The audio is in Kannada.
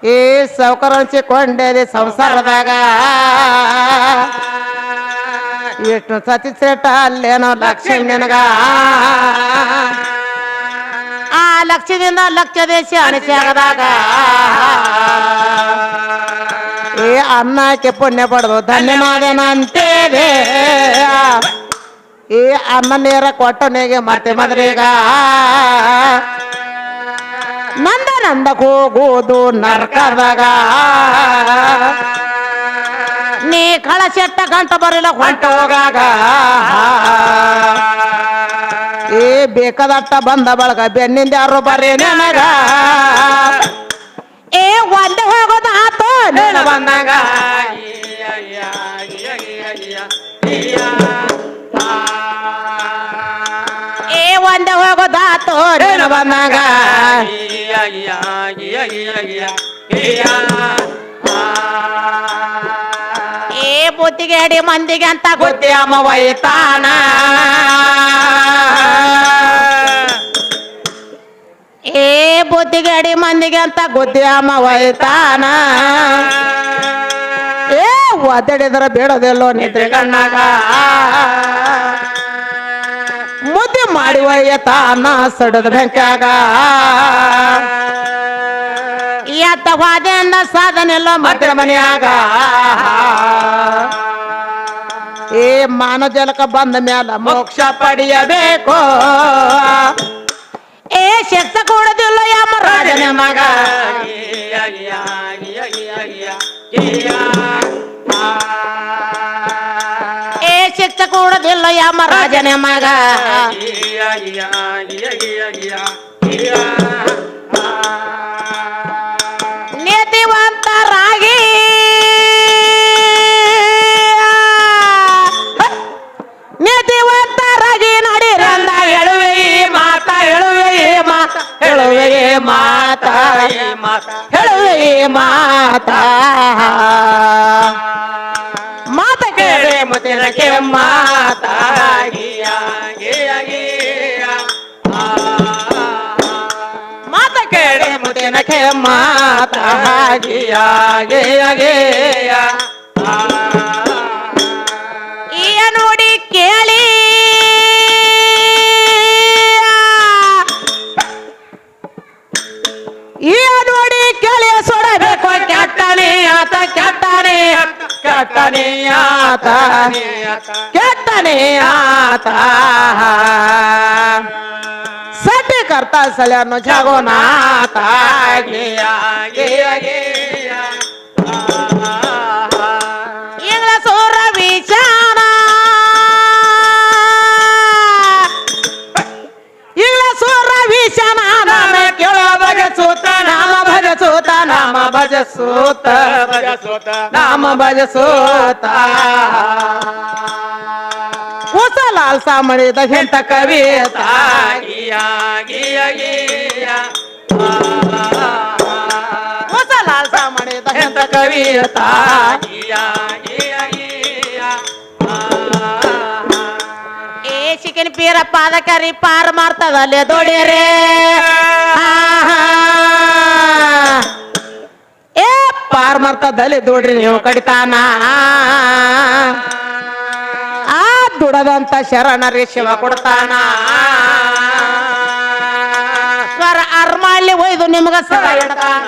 ಈ ಸೌಕರ ಹಂಚಿಕೊಂಡೇದಿ ಸಂಸಾರದಾಗ ಎಷ್ಟು ಸತಿ ಸೇಟ ಅಲ್ಲೇನೋ ಲಕ್ಷ್ಮಿ ನಿನಗ ಆ ಲಕ್ಷ್ಯದಿಂದ ಲಕ್ಷ ದೇಶ ಅಣಿಸಾಗದಾಗ ಈ ಅನ್ನಕ್ಕೆ ಪುಣ್ಯ ಪಡೆದು ಧನ್ಯನಾದೇನಂತೇವೆ ಈ ಅನ್ನ ನೀರ ಕೊಟ್ಟನಿಗೆ ಮತ್ತೆ ಮದ್ರಿಗ ನಂದ ನಂದಕ್ಕೆ ಹೋಗುವುದು ನರ್ಕದಾಗ ನೀ ಕಳಶೆಟ್ಟ ಗಂಟ ಬರಲಿಲ್ಲ ಹೊಂಟ ಹೋಗಾಗ ಏ ಬೇಕಾದಟ್ಟ ಬಂದ ಬಳಗ ಬೆನ್ನಿಂದ ಯಾರು ಬರ್ರಿ ನನಗ ಏ ಒಂದೇ ಹೋಗೋದು ಆತು ನೀನು ಬಂದಾಗ ಏ ಒಂದೇ ಹೋಗೋದು ಆತು ನೀನು ಬಂದಾಗ ಏ ಬುದ್ಧಿಗೆ ಅಡಿ ಮಂದಿಗೆ ಅಂತ ಗೊತ್ತಿ ಅಮ್ಮ ವೈತಾನ ಏ ಬುದ್ಧಿಗೆ ಅಡಿ ಮಂದಿಗೆ ಅಂತ ಗೊತ್ತಿ ಅಮ್ಮ ವೈತಾನ ಏ ಒದ್ದಡಿದ್ರ ಬೇಡದೆಲ್ಲೋ ನಿದ್ರೆ ಕಣ್ಣಾಗ ಮುದ್ದೆ ಮಾಡಿ ಒಯ್ಯತಾನ ಸಡದ ಬೆಂಕಾಗ ಎತ್ತ ವಾದೆಯನ್ನ ಸಾಧನೆಲ್ಲ ಮದ್ರ ಮನೆಯಾಗ ಏ ಮಾನವ ಜಲಕ ಬಂದ ಮ್ಯಾಲ ಮೋಕ್ಷ ಪಡೆಯಬೇಕು ಏ ಶಕ್ತ ಕೊಡೋದಿಲ್ಲ ಯಾಮ ರಾಜನ ಮಗ ಏ ಶಿಕ್ಷ ಕೊಡೋದಿಲ್ಲ ಯಾಮ ರಾಜನ ಮಗ ನೀತಿವಂತರಾಗಿ ನೀತಿವಂತರಾಗಿ ನಡಿರಂದ ಹೇಳುವೆ ಮಾತಾ ಹೇಳುವೆ ಮಾತಾ ಹೇಳುವೆ ಮಾತಾ ಹೇಳುವೆ ಮಾತಾ ಮಾತ ಕೇಳಿ ಮುತ್ತಿನಕ್ಕೆ ಮಾತಾ ಮಾತ ಕೇಳಿ ಮುತ್ತಿನಕ್ಕೆ ಮಾತಾ ಈ ನೋಡಿ ಕೇಳಿ ಈ ನೋಡಿ ಕೇಳಿ ಸುಡಬೇಕು ಕೆಟ್ಟನೆ ಆತ ಕೆಟ್ಟನೆ ಕೆಟ್ಟನೆ ಆತ ಕೆಟ್ಟನೆ ಆತ ಸಟಿ करता सल्यानो जागो नाता इंग्ला सोर विचार इंग्ला सोर विचार नाम केळो भजसूत नाम भजसूत नाम भजसूत नाम भजसूत ಹೊಸ ಲಾಲ್ಸಾ ಮಾಡಿದ ಎಂತ ಕವಿತಾ ಹೊಸ ಲಾಲ್ಸಾ ಮಾಡಿದ ಎಂತ ಕವಿತಾ ಏ ಚಿಕನ್ ಪೀರ ಪಾದಕರಿ ಪಾರ್ ಮಾಡ್ತದಲ್ಲೇ ದೊಡ್ಯರೇ ಏ ಪಾರ್ ಮಾಡ್ತದಲ್ಲಿ ದೊಡ್ರಿ ನೀವು ಕಡಿತಾನ ದುಡದಂತ ಶರಣರಿ ಶಿವ ಕೊಡ್ತಾನ ಸ್ವರ ಅರ್ಮಾಳಿ ಒಯ್ದು ನಿಮಗ ಸರ ಇಡ್ತಾನ